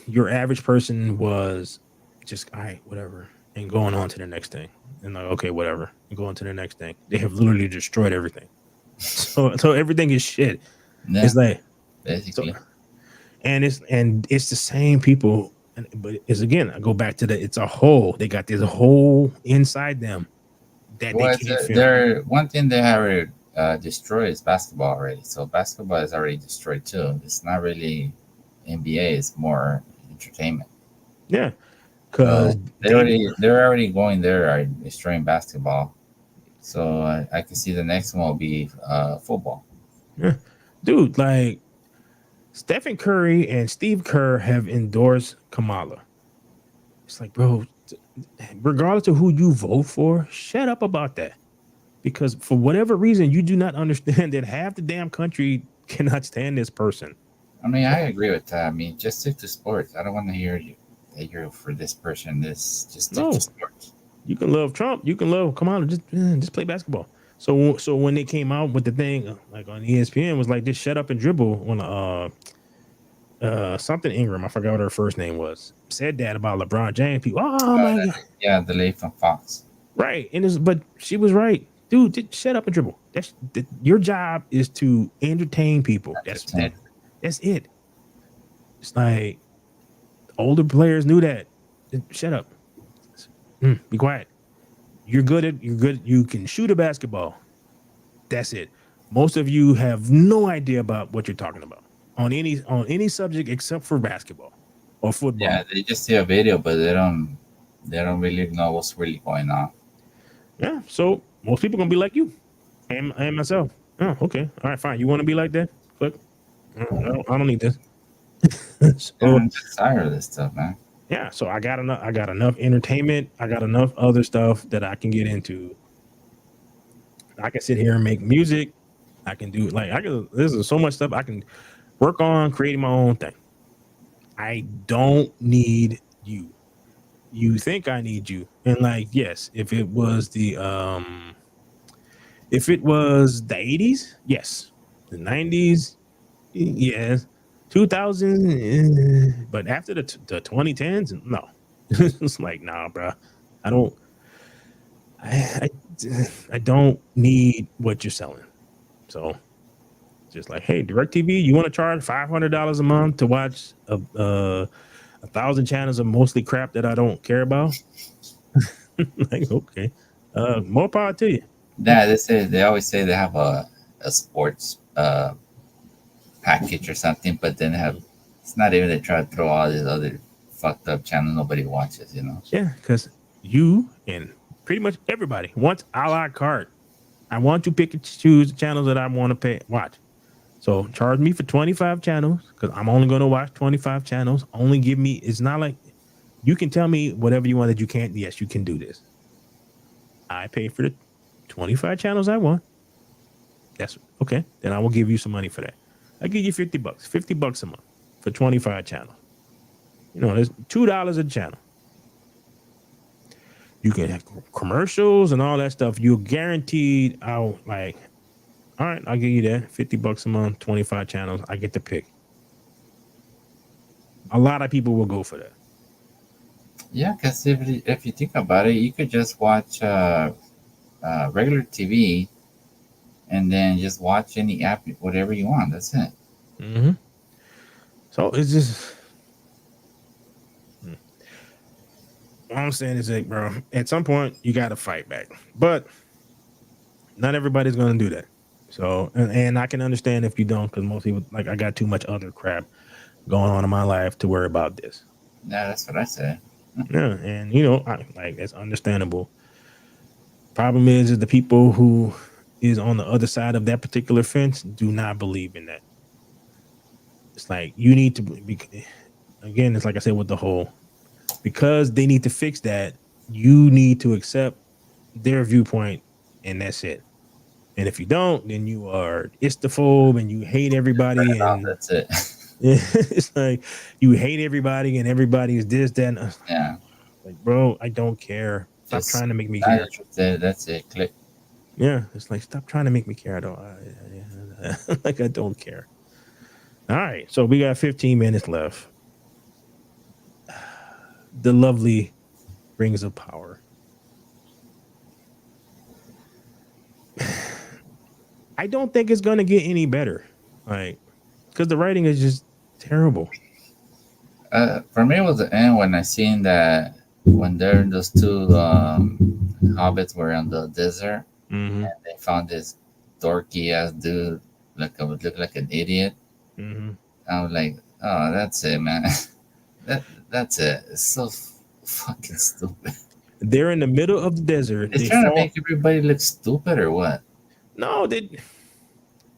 your average person was just, all right, whatever, and going on to the next thing. And like, okay, whatever, and going to the next thing. They have literally destroyed everything. So everything is shit. Yeah, It's like, basically. so, and it's the same people. But it's again, I go back to it's a hole. They got this hole inside them that they can't feel. There, one thing they have destroyed is basketball already. So basketball is already destroyed too. It's not really NBA. It's more entertainment. Yeah, because they're already going there, are destroying basketball. So I can see the next one will be football. Yeah, dude, like Stephen Curry and Steve Kerr have endorsed Kamala. It's like, bro, regardless of who you vote for, shut up about that. Because for whatever reason, you do not understand that half the damn country cannot stand this person. I mean, I agree with that. I mean, just stick to sports. I don't want to hear you that you're for this person. Just stick to sports. You can love Trump. You can love Kamala. Just play basketball. So when they came out with the thing like on ESPN was like, just shut up and dribble on something Ingram, I forgot what her first name was, said that about LeBron James. People, oh my god, yeah, the lady from Fox, right? But she was right, dude. Just shut up and dribble. Your job is to entertain people. That's it. It's like older players knew that. Shut up. Be quiet. You're good. You can shoot a basketball. That's it. Most of you have no idea about what you're talking about on any subject except for basketball or football. Yeah, they just see a video, but they don't really know what's really going on. Yeah, so most people gonna be like you and myself. Oh, okay, all right, fine. You want to be like that? But I don't need this. So, I'm just tired of this stuff, man. Yeah, so I got enough entertainment. I got enough other stuff that I can get into. I can sit here and make music. I can do there's so much stuff I can work on creating my own thing. I don't need you. You think I need you. And like, yes, if it was the 80s, yes. The 90s, yes. 2000, but after the 2010s, no. It's like, nah, bro. I don't need what you're selling. So just like, hey, DirecTV, you want to charge $500 a month to watch a 1,000 channels of mostly crap that I don't care about? Like, okay, more power to you. Yeah, they always say they have a sports package or something, but then it's not even, they try to throw all these other fucked up channels nobody watches, you know? Yeah, because you and pretty much everybody wants a la carte. I want to pick and choose the channels that I want to watch. So charge me for 25 channels because I'm only going to watch 25 channels. Only give me, it's not like you can tell me whatever you want that you can't. Yes, you can do this. I pay for the 25 channels I want. That's okay. Then I will give you some money for that. I'll give you $50 a month for 25 channels. You know, there's $2 a channel. You can have commercials and all that stuff. You're guaranteed. All right, I'll give you that $50 a month, 25 channels. I get to pick. A lot of people will go for that. Yeah, because if you think about it, you could just watch regular TV and then just watch any app, whatever you want. That's it. Mm-hmm. So it's just. What I'm saying is that, bro, at some point you got to fight back, but not everybody's going to do that. So, and I can understand if you don't, because most people, like, I got too much other crap going on in my life to worry about this. Yeah, that's what I said. Yeah, and you know, it's understandable. Problem is the people who is on the other side of that particular fence do not believe in that. It's like you need to be, again, it's like I said with the whole, because they need to fix that, you need to accept their viewpoint, and that's it. And if you don't, then you are istophobe and you hate everybody. And That's it. it's like you hate everybody and everybody is this, that. And Yeah. like, bro, I don't care. Stop Just trying to make me not care. interested. That's it. Click. Yeah, it's like stop trying to make me care. I don't like I don't care. All right, so we got 15 minutes left. The lovely Rings of Power. I don't think it's gonna get any better, like because the writing is just terrible. For me, it was the end when I seen that when those two hobbits were on the desert Mm-hmm. and they found this dorky ass dude like would look like an idiot. Mm-hmm. I was like, oh, that's it, man. That's it. It's so fucking stupid. They're in the middle of the desert. It's They trying to fall. make everybody look stupid or what? No, they.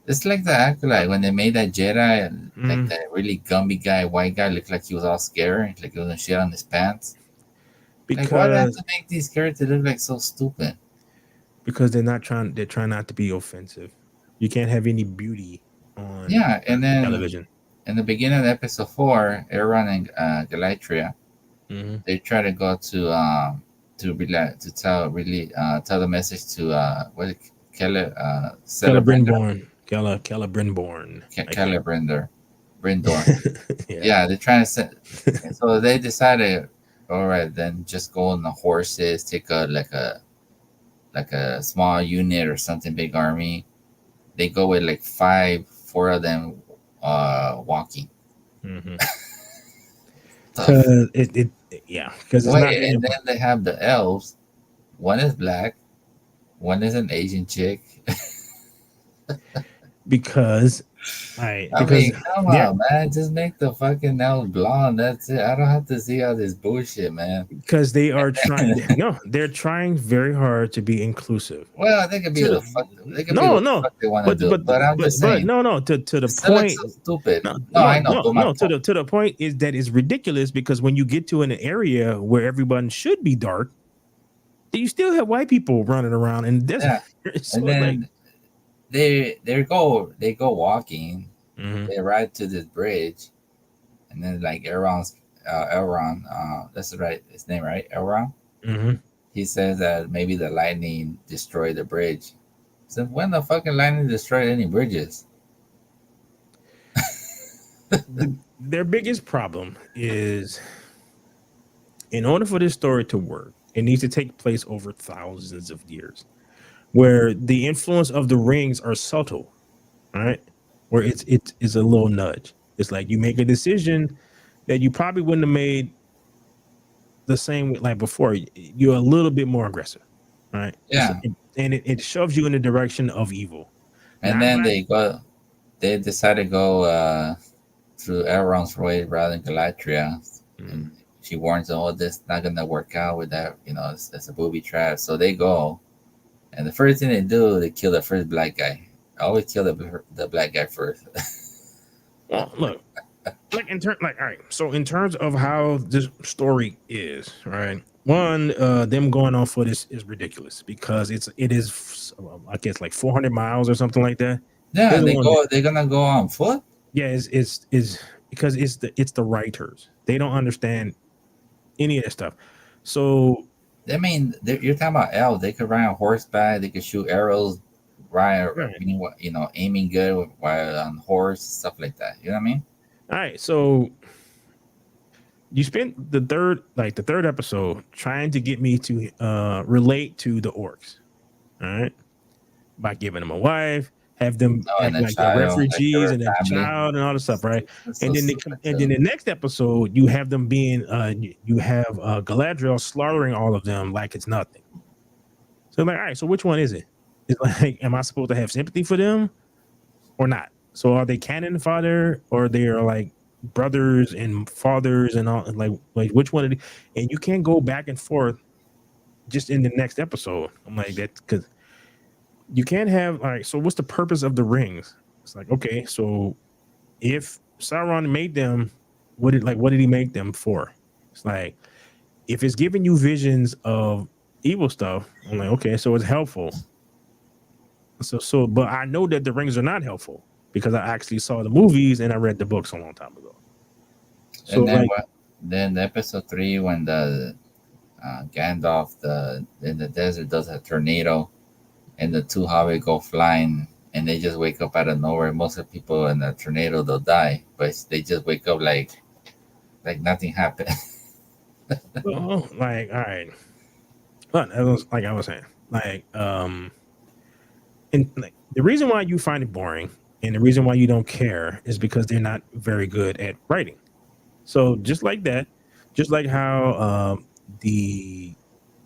It's like the acolyte when they made that Jedi, like Mm, that really gummy guy, white guy, looked like he was all scary, like he was gonna shit on his pants. Like, why do they have because to make these characters look like so stupid? they're not trying. They're trying not to be offensive. You can't have any beauty on Yeah, and then television. in the beginning of episode 4, Aaron and Galatria, Mm-hmm. they try to go to tell the message to what is it, Celebrander, Celebrindborn. I can't. Celebrander, Brindor. Yeah. Yeah, they're trying to set. So they decided, all right, then just go on the horses, take a small unit or something, big army. They go with like four of them, walking. Mm-hmm. Tough. Because yeah, because it's not Wait, being and then they have the elves. One is black, one is an Asian chick. because I because mean, come they're on, man. Just make the fucking elves blonde. That's it. I don't have to see all this bullshit, man. because they are trying. No, they're trying very hard to be inclusive. Well, they could be To, they could be no, what the no, fuck they want to do. But I'm just but saying, no, no. To the it still looks point. so stupid. No, No, no, I know, no, but my no. point. To the point is that it's ridiculous because when you get to an area where everyone should be dark, you still have white people running around in the desert. Yeah, So and it's like, then they go walking. mhm, They ride to this bridge, and then like Elron, that's right, his name, right? Elron. mhm. He says that maybe the lightning destroyed the bridge. So when the fucking lightning destroyed any bridges? Their biggest problem is in order for this story to work, it needs to take place over thousands of years, where the influence of the rings are subtle, right? Where it's a little nudge. It's like you make a decision that you probably wouldn't have made the same way like before. You're a little bit more aggressive, right? Yeah, And it shoves you in the direction of evil. and Now, I'm then not. they decide to go through Elrond's way rather than Galatria, Mm, and she warns them, "Oh, this not gonna work out with that. It's a booby trap." So they go, and the first thing they do, they kill the first black guy. I always kill the black guy first. well, look, like all right. So in terms of how this story is, right? One, them going on foot is ridiculous because it is I guess like 400 miles or something like that. Yeah, There's a one. they're gonna go on foot. Yeah, is because it's the writers. They don't understand any of that stuff. So I mean, you're talking about elves. They could ride on horseback. They could shoot arrows, ride, right. aiming good while on horse, stuff like that. You know what I mean? All right, so you spent the third episode trying to get me to relate to the orcs, all right, by giving them a wife, have them Oh, and act a like they're child, like refugees their and a family. child and all this stuff, right? That's And so then stupid, and then too. the next episode you have them being you have Galadriel slaughtering all of them like it's nothing. So I'm like, all right, so which one is it? It's like, am I supposed to have sympathy for them or not? So are they canon fodder or they are like brothers and fathers and all like which one? And you can't go back and forth just in the next episode. I'm like that because you can't have all right. So what's the purpose of the rings? It's like okay, so if Sauron made them, what did he make them for? It's like if it's giving you visions of evil stuff, I'm like okay, so it's helpful. But I know that the rings are not helpful because I actually saw the movies and I read the books a long time ago. So And then like, what? Then episode 3 when the Gandalf in the desert does a tornado and the two hobbits go flying and they just wake up out of nowhere. Most of the people in the tornado they'll die, but they just wake up like nothing happened. like, all right, but it was like I was saying, and like the reason why you find it boring and the reason why you don't care is because they're not very good at writing. So just like that, just like how the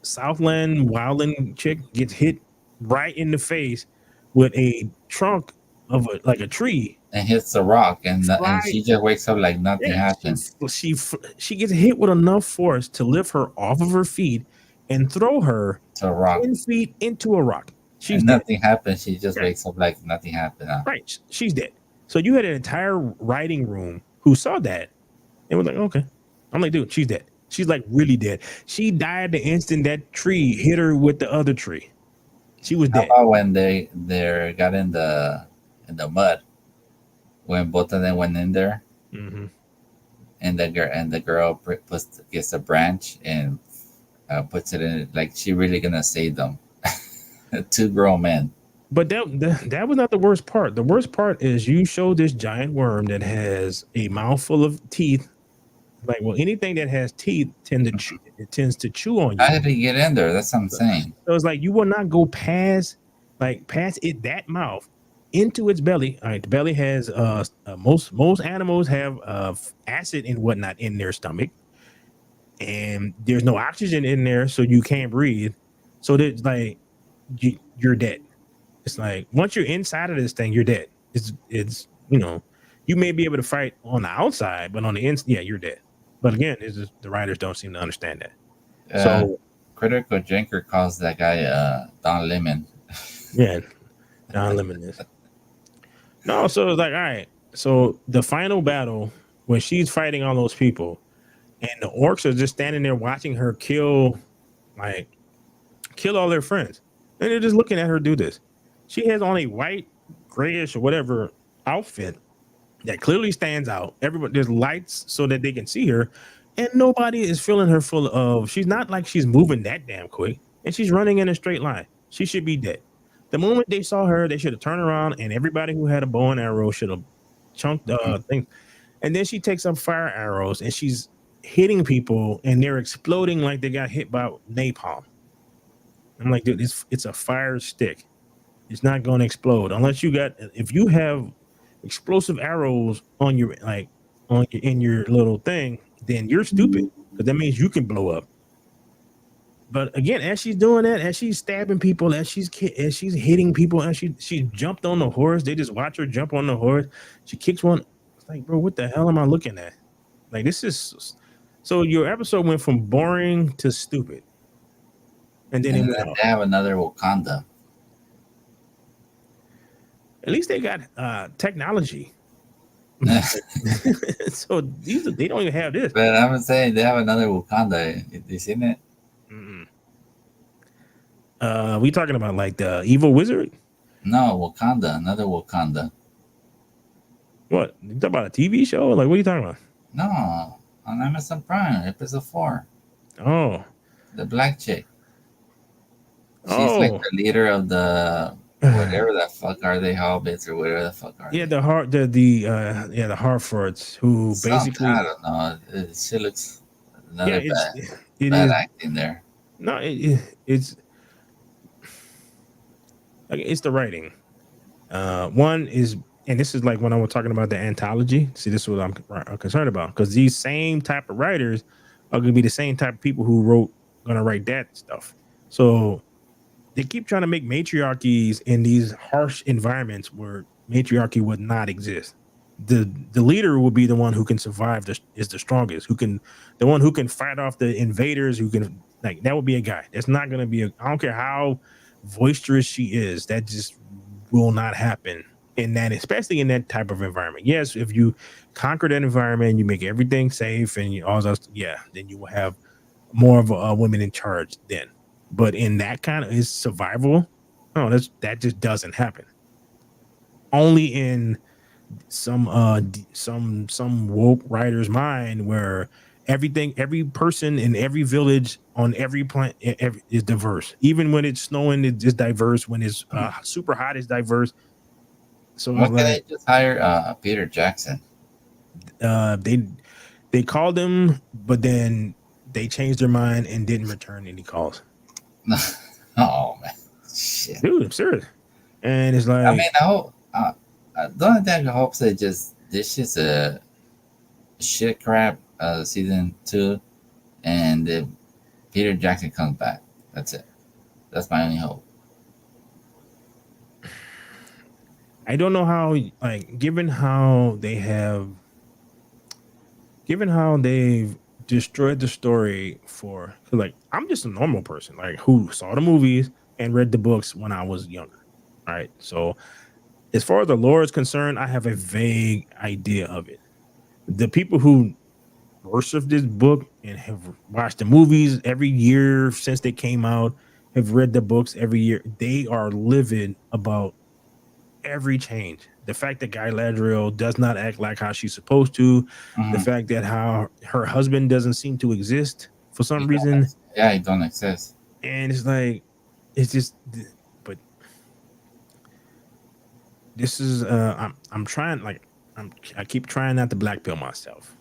Southland Wildland chick gets hit right in the face with a trunk of a tree. And hits the rock, and Fly, she just wakes up like nothing yeah, happened. she gets hit with enough force to lift her off of her feet and throw her To a rock, 10 feet into a rock. She's and dead. nothing happened. She just Yeah. wakes up like nothing happened. Right, she's dead. So you had an entire writing room who saw that and was like, okay. I'm like, dude, she's dead. She's like really dead. She died the instant that tree hit her with the other tree. She was How dead. about when they got in the mud when both of them went in there, Mm-hmm. and the girl gets a branch and puts it in, like she really gonna save them. Two grown men. But that was not the worst part. The worst part is you show this giant worm that has a mouthful of teeth. Like, well, anything that has teeth tends to chew on you. How did he get in there? That's what I'm saying. So it's like you will not go past it that mouth into its belly. All right, the belly has most animals have acid and whatnot in their stomach, and there's no oxygen in there, so you can't breathe. So there's like you're dead. It's like once you're inside of this thing, you're dead. It's you may be able to fight on the outside, but on the inside, yeah, you're dead. But again, it's just, the writers don't seem to understand that. So Critical Drinker calls that guy Don Lemon. yeah, Don Lemon is. No, so it's like, all right. So the final battle when she's fighting all those people, and the orcs are just standing there watching her kill all their friends, and they're just looking at her do this. She has on a white, grayish, or whatever outfit that clearly stands out. Everybody, there's lights so that they can see her, and nobody is feeling her full of. She's not like she's moving that damn quick, and she's running in a straight line. She should be dead. The moment they saw her, they should have turned around, and everybody who had a bow and arrow should have chunked the thing. And then she takes up fire arrows, and she's hitting people, and they're exploding like they got hit by napalm. I'm like, dude, it's a fire stick. It's not going to explode unless if you have explosive arrows on your in your little thing, then you're stupid because that means you can blow up. But again, as she's doing that, as she's stabbing people, as she's hitting people, as she jumped on the horse, they just watch her jump on the horse. She kicks one. It's like, bro, what the hell am I looking at? Like, this is so your episode went from boring to stupid, and then And it then went off. they have another Wakanda. At least they got technology. So they don't even have this. But I'm saying they have another Wakanda. You seen it? Mm-mm. We talking about like the evil wizard? No, Wakanda. Another Wakanda. What? You talking about a TV show? Like, what are you talking about? No, on Amazon Prime, episode 4. Oh, The black chick. She's oh, like the leader of the whatever the fuck are they, hobbits or whatever the fuck are yeah, they? the Harfords who basically, I don't know. She looks yeah, another it bad is acting there. no, it's like it's the writing. One is, and this is like when I was talking about the anthology. See, this is what I'm concerned about because these same type of writers are going to be the same type of people who gonna write that stuff. So they keep trying to make matriarchies in these harsh environments where matriarchy would not exist. The leader will be the one who can survive, is the strongest, the one who can fight off the invaders, who can, like, that would be a guy. That's not going to be I don't care how boisterous she is, that just will not happen in that, especially in that type of environment. Yes, if you conquer that environment, you make everything safe and all those, yeah, then you will have more of a women in charge then. But in that kind of is survival, No, that just doesn't happen. Only in some woke writer's mind where every person in every village on every planet is diverse. Even when it's snowing, it's diverse. When it's super hot, it's diverse. So Why it's can't they like just hire Peter Jackson? they called him, but then they changed their mind and didn't return any calls. Oh man, shit. Dude, I'm serious. And it's I mean, like, I hope. The only thing I hope they just this is a shit crap season 2, and if Peter Jackson comes back, that's it. That's my only hope. I don't know how, like, given how they've destroyed the story for, 'cause, like, I'm just a normal person, like, who saw the movies and read the books when I was younger. All right. So as far as the lore is concerned, I have a vague idea of it. The people who worship this book and have watched the movies every year since they came out, have read the books every year, they are livid about every change. The fact that Galadriel does not act like how she's supposed to, the Mhm. fact that how her husband doesn't seem to exist for some He reason, yeah, he don't exist. and it's like, it's just, but this is, I'm trying, like, I keep trying not to black pill myself,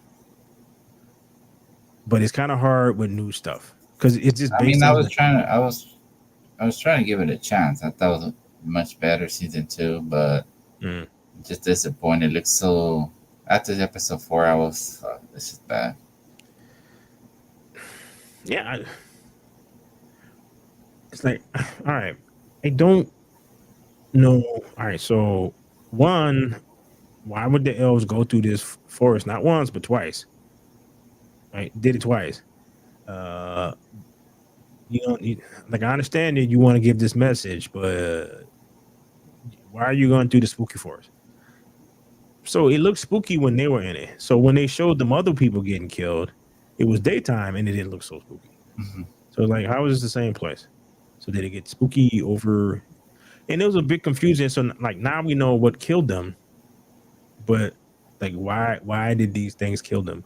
but it's kind of hard with new stuff because it's just I mean, based on I was trying to give it a chance. I thought it was a much better season 2, but Mm. just disappointed. It looks so. After episode 4, I was this is bad. Yeah, it's like, all right, I don't know. All right, so one, why would the elves go through this forest not once but twice? Right, did it twice. Uh, you don't need, like, I understand that you want to give this message, but why are you going through the spooky forest? So it looked spooky when they were in it. So when they showed them other people getting killed, it was daytime and it didn't look so spooky. Mhm. So like, how is this the same place? So did it get spooky over? And it was a bit confusing. So like, now we know what killed them, but like, why did these things kill them?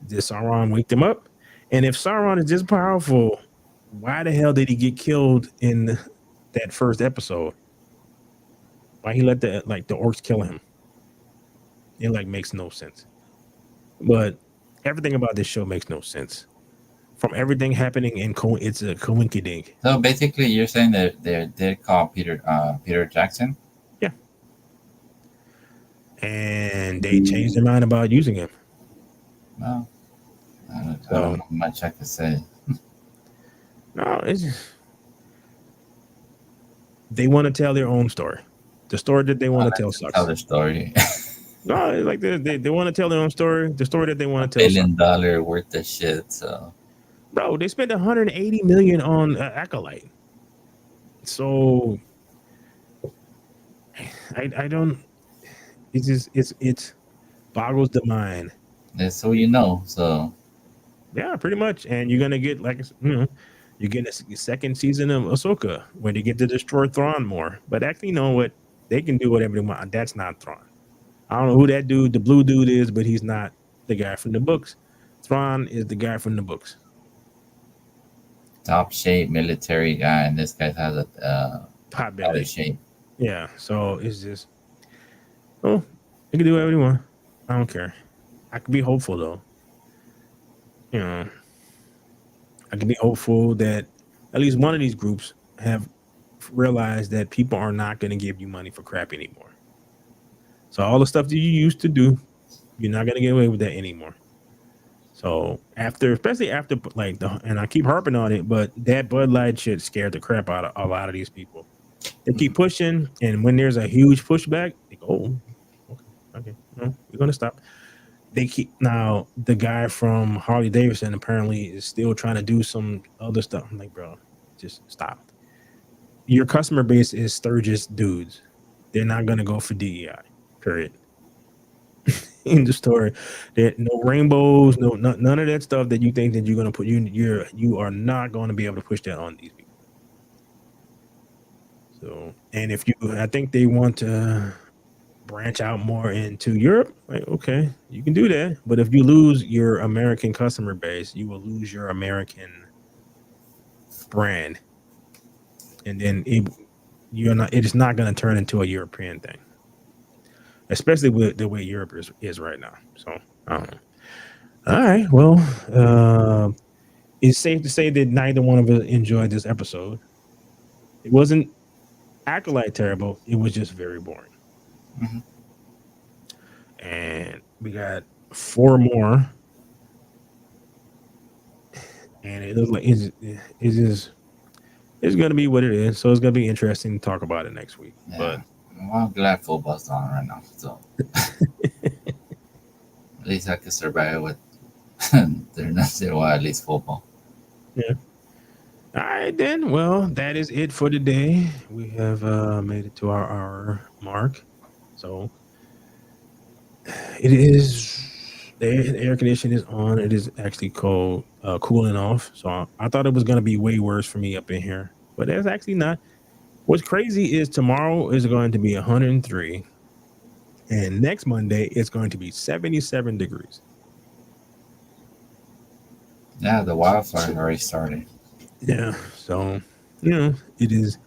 Did Sauron wake them up? And if Sauron is this powerful, why the hell did he get killed in that first episode? Why he let the orcs kill him? It like makes no sense. But everything about this show makes no sense. From everything happening in it's a coinkydink. So basically, you're saying that they call Peter Jackson. Yeah. And they changed their mind about using him. No, I So don't know much I could say. no, it's just, they want to tell their own story. The story that they want to tell Tell sucks. the story. No, it's like they want to tell their own story. The story that they A want to tell sucks. $1 billion worth of shit. So Bro, they spent 180 million on Acolyte. So I don't. It's just it boggles the mind. that's who you know. So Yeah, pretty much. And you're gonna get, like, you get a second season of Ahsoka where they get to destroy Thrawn more. But actually, you know what? They can do whatever they want. That's not Thrawn. I don't know who that dude, the blue dude, is, but he's not the guy from the books. Thrawn is the guy from the books. top shape military guy, and this guy has a Pot out belly. of shape. Yeah. So it's just, oh, they can do whatever they want. I don't care. I can be hopeful though. You know, I can be hopeful that at least one of these groups have realized that people are not going to give you money for crap anymore. So all the stuff that you used to do, you're not going to get away with that anymore. So after, especially after, like, and I keep harping on it, but that Bud Light shit scared the crap out of a lot of these people. They keep pushing, and when there's a huge pushback, they go, oh, okay, no, we're gonna stop. They keep, now the guy from Harley Davidson apparently is still trying to do some other stuff. I'm like, bro, just stop. Your customer base is Sturgis dudes. They're not gonna go for DEI. Period. In the story, that no rainbows, none of that stuff that you think that you're gonna put, you are not going to be able to push that on these people. So, and if you, I think they want to branch out more into Europe. Like, okay, you can do that, but if you lose your American customer base, you will lose your American brand, and then it is not going to turn into a European thing, especially with the way Europe is right now. So, I don't know. All right, well, it's safe to say that neither one of us enjoyed this episode. It wasn't acolyte terrible. It was just very boring. Mhm. And we got 4 more, and it looks like it's going to be what it is. So it's going to be interesting to talk about it next week. Yeah. But Well, I'm glad football's on right now. So at least I can survive with there's nothing why at least football. yeah. All right, then. Well, that is it for today. We have made it to our hour mark. So it is the air conditioning is on. It is actually cold, cooling off. So I thought it was going to be way worse for me up in here, but that's actually not. What's crazy is tomorrow is going to be 103, and next Monday it's going to be 77 degrees. Yeah, the wildfire already started. Yeah. So, it is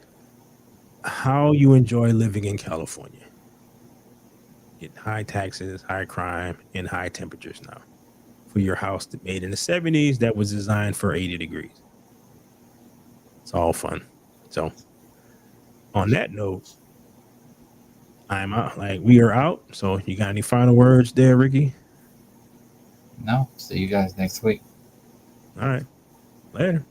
how you enjoy living in California. Get high taxes, high crime, and high temperatures now for your house that made in the 70s that was designed for 80 degrees. It's all fun. So, on that note, I'm out. Like, we are out. So, you got any final words there, Ricky? No, see you guys next week. All right. Later.